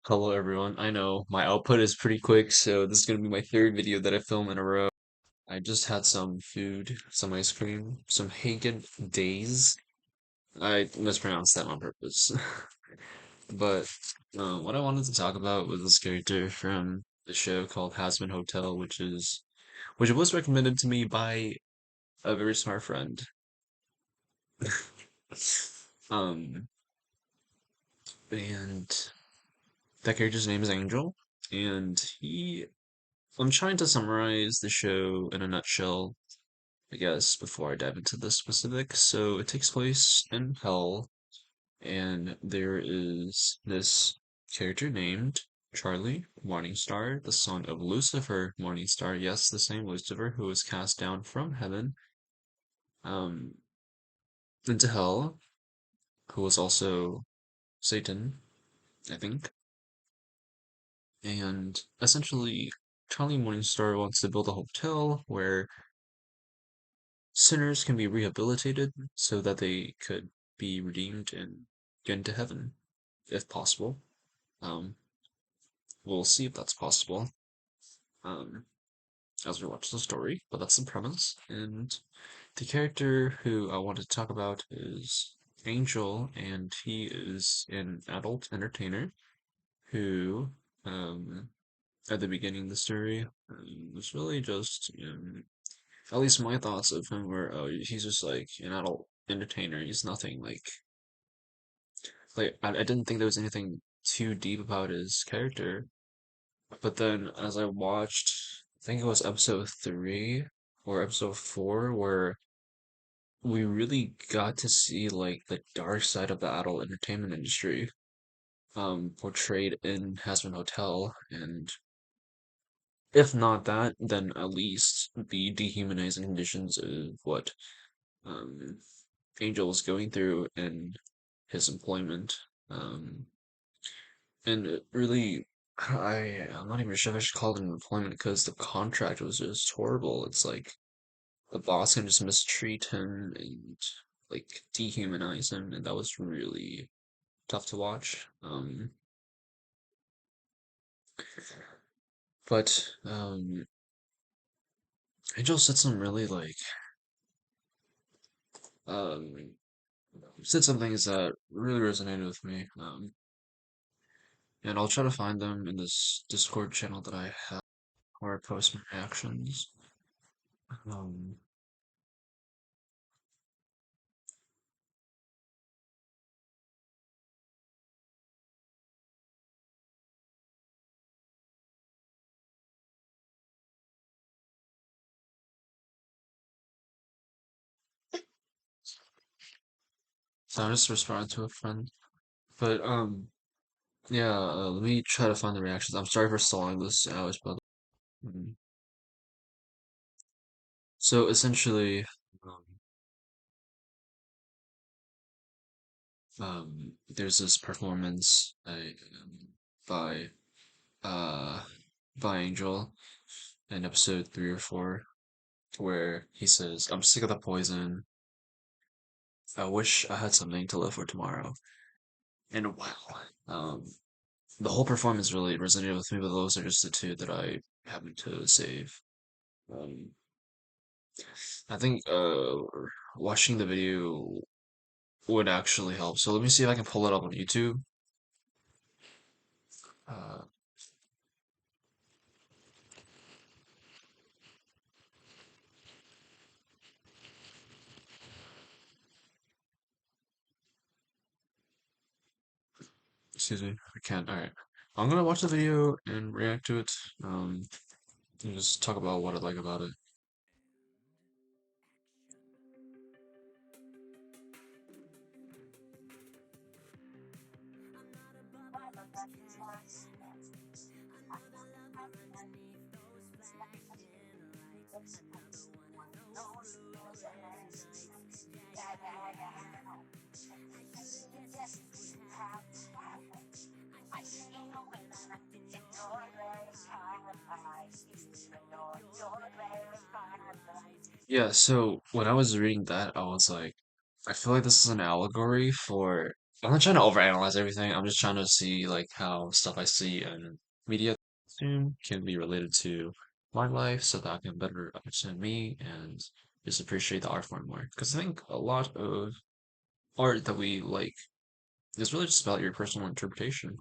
Hello everyone. I know my output is pretty quick, so this is gonna be my third video that I film in a row. I just had some food, some ice cream, some Hagen Days. I mispronounced that on purpose. But what I wanted to talk about was this character from the show called Hazbin Hotel, which was recommended to me by a very smart friend. Um, and that character's name is Angel, and I'm trying to summarize the show in a nutshell, I guess, before I dive into the specifics. So it takes place in Hell, and there is this character named Charlie Morningstar, the son of Lucifer Morningstar. Yes, the same Lucifer who was cast down from heaven, um, into hell, who was also Satan, I think. And essentially, Charlie Morningstar wants to build a hotel where sinners can be rehabilitated so that they could be redeemed and get into heaven, if possible. Um, we'll see if that's possible um, as we watch the story, but that's the premise. And the character who I want to talk about is Angel, and he is an adult entertainer who, um, at the beginning of the story, was really just, at least my thoughts of him were, oh, he's just like an adult entertainer. He's nothing like I didn't think there was anything too deep about his character. But then as I watched, I think it was episode three or episode four, where we really got to see like the dark side of the adult entertainment industry, portrayed in Hazbin Hotel, and if not that, then at least the dehumanizing conditions of what um Angel is going through in his employment. Um, And it really, I'm not even sure if I should call it an employment because the contract was just horrible. It's like the boss can just mistreat him and like dehumanize him, and that was really tough to watch. But Angel said some really um said some things that really resonated with me. And I'll try to find them in this Discord channel that I have where I post my reactions. Um, so I just responded to a friend. But yeah, let me try to find the reactions. I'm sorry for stalling this hours, but mm. So essentially, um, there's this performance by uh by Angel in episode three or four where he says, "I'm sick of the poison. I wish I had something to live for tomorrow." And wow, um, the whole performance really resonated with me, but those are just the two that I happen to save. Um, I think watching the video would actually help. So let me see if I can pull it up on YouTube. Uh, excuse me, I can't. All right, I'm gonna watch the video and react to it. And just talk about what I like about it. Yeah, so when I was reading that, I was like, I feel like this is an allegory for I'm not trying to overanalyze everything. I'm just trying to see like how stuff I see in media consume can be related to my life so that I can better understand me and just appreciate the art form more. Because I think a lot of art that we like is really just about your personal interpretation.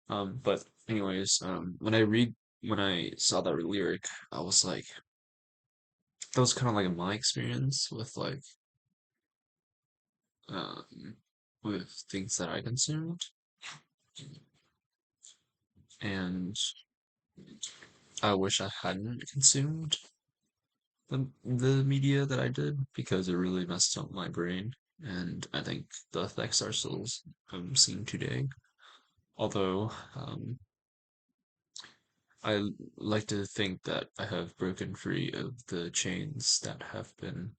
But anyways, when I saw that lyric, I was like, that was kind of like my experience um, with things that I consumed, and I wish I hadn't consumed the media that I did because it really messed up my brain, and I think the effects are still seen today. Although I like to think that I have broken free of the chains that have been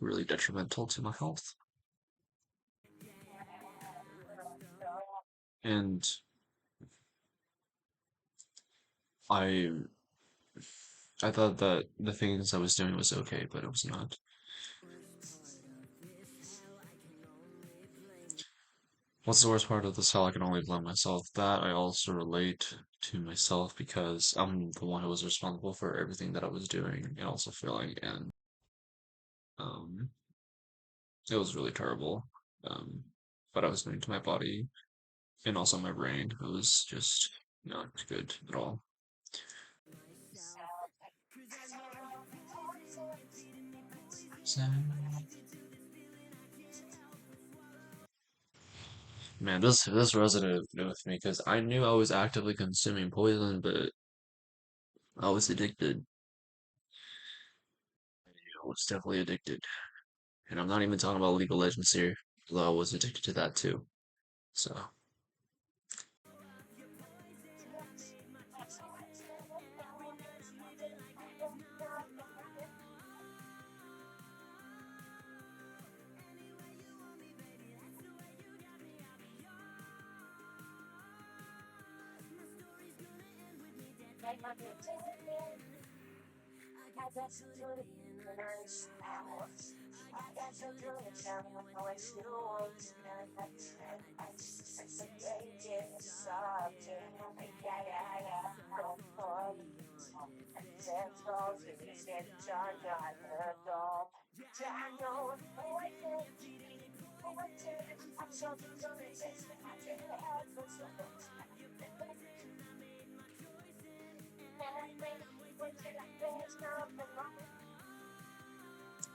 really detrimental to my health. And I I thought that the things I was doing was okay, but it was not. What's the worst part of this? How I can only blame myself. That I also relate to myself because I'm the one who was responsible for everything that I was doing and also feeling, and um, it was really terrible. Um, what I was doing to my body and also my brain. It was just not good at all. So, man, this resonated with me because I knew I was actively consuming poison, but I was addicted. I was definitely addicted. And I'm not even talking about League of Legends here, although I was addicted to that too. So,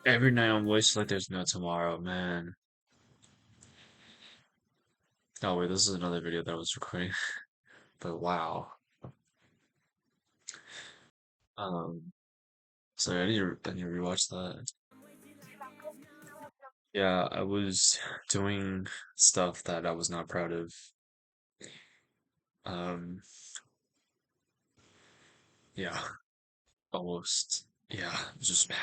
every night I'm wasted like there's no tomorrow, man. Oh wait, this is another video that I was recording, but wow. Um, sorry, I need to rewatch that. Yeah, I was doing stuff that I was not proud of. Um, yeah, almost. Yeah, it was just bad.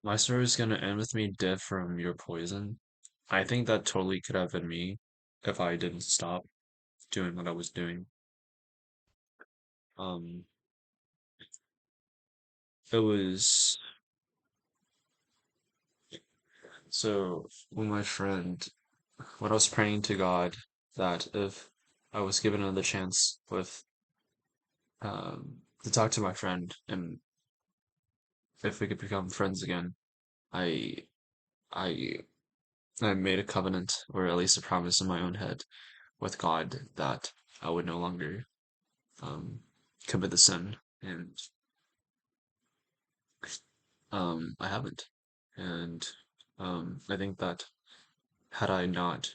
My story's gonna end with me dead from your poison. I think that totally could have been me if I didn't stop doing what I was doing. Um, it was so when my friend, when I was praying to God that if I was given another chance to talk to my friend and if we could become friends again, I I I made a covenant or at least a promise in my own head with God that I would no longer um commit the sin, and I haven't. And I think that had I not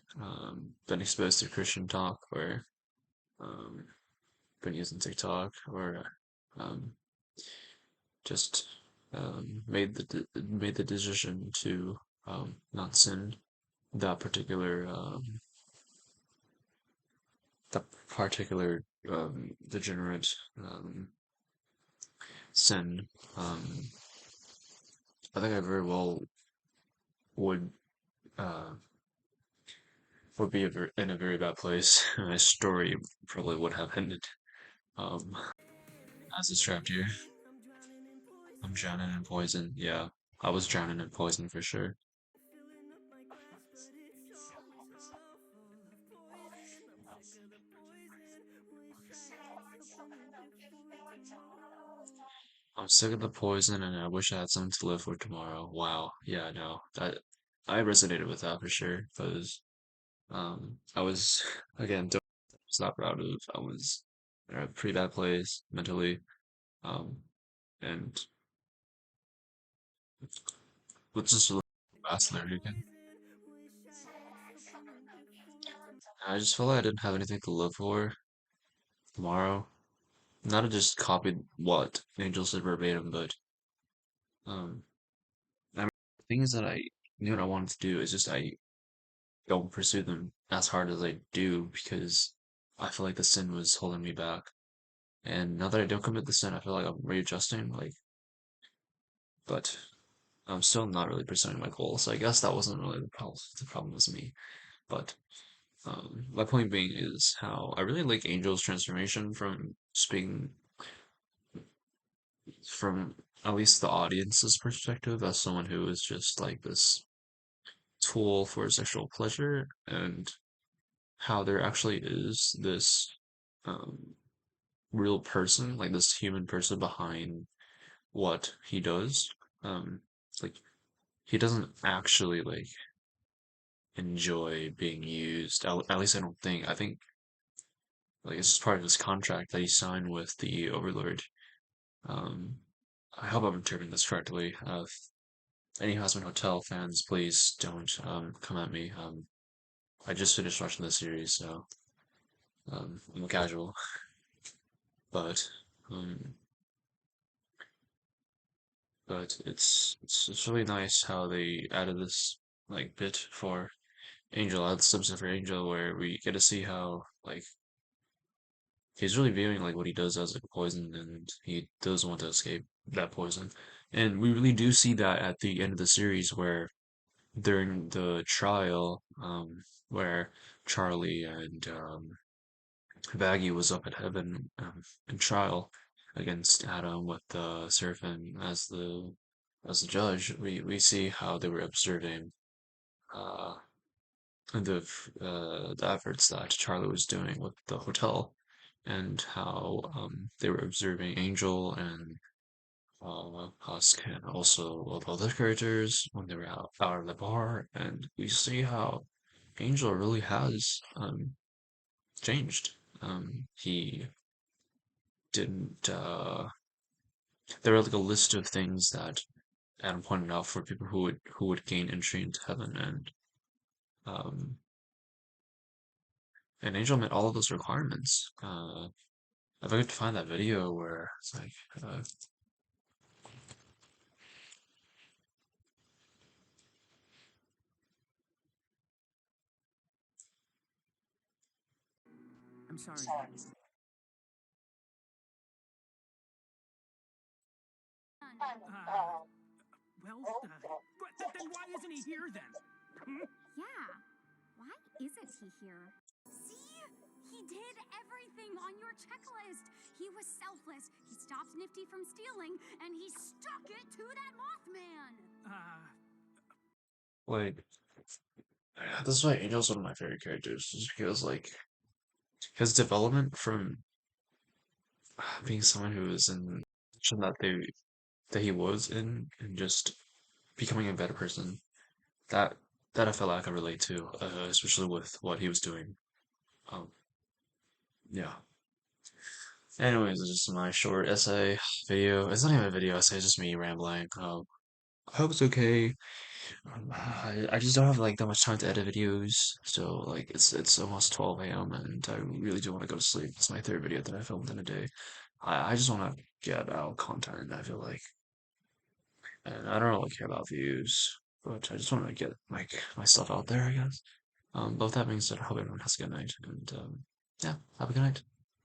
been exposed to Christian talk or um, been using TikTok or um, just made the decision to not sin that particular that particular degenerate sin, um, I think I very well would uh, would be in a very bad place. My story probably would have ended um as it's trapped here. I'm drowning in poison. Yeah, I was drowning in poison for sure. I'm sick of the poison and I wish I had something to live for tomorrow. Wow. Yeah, no. That I resonated with that for sure because I was again was not proud of. I was in a pretty bad place mentally. Um and let's just look at the last lyric again. I just felt like I didn't have anything to live for tomorrow. Not to just copy what Angel said verbatim, but um I mean, the things that I knew what I wanted to do is just I don't pursue them as hard as I do because I feel like the sin was holding me back. And now that I don't commit the sin, I feel like I'm readjusting, like, but I'm still not really pursuing my goal. So I guess that wasn't really the problem. The problem was me. But my point being is how I really like Angel's transformation from speaking from at least the audience's perspective as someone who is just like this tool for sexual pleasure and how there actually is this um, real person, like this human person behind what he does. Um, like he doesn't actually like enjoy being used. At least I don't think. I think like it's just part of his contract that he signed with the Overlord. Um, I hope I'm interpreting this correctly. Any Husband Hotel fans, please don't come at me. I just finished watching the series, so I'm a casual, but um, it's really nice how they added this like bit for Angel, add substance for Angel, where we get to see how like he's really viewing like what he does as like a poison, and he does want to escape that poison, and we really do see that at the end of the series where during the trial, where Charlie and Baggy was up at heaven in trial against Adam with the Seraphim as the judge. We see how they were observing uh, the efforts that Charlie was doing with the hotel, and how they were observing Angel and Husk, and also of other characters when they were out of the bar, and we see how Angel really has changed. He didn't. There were like a list of things that Adam pointed out for people who would gain entry into heaven, um, and Angel met all of those requirements. If I could find that video where it's like, I'm sorry. Then why isn't he here then? Hmm? Yeah. Why isn't he here? See? He did everything on your checklist. He was selfless. He stopped Nifty from stealing, and he stuck it to that Mothman. like this is why Angel's one of my favorite characters, just because like his development from being someone who was in the position that he was in, and just becoming a better person. That that I felt like I could relate to, especially with what he was doing. Um, yeah. Anyways, it's just my short essay video. It's not even a video essay, it's just me rambling. I hope it's okay. I just don't have like that much time to edit videos, so like it's almost 12 a.m. and I really do want to go to sleep. It's my third video that I filmed in a day. I just want to get out content, I feel like. And I don't really care about views, but I just want to get like my stuff out there, I guess. But with that being said, I hope everyone has a good night, and yeah, have a good night.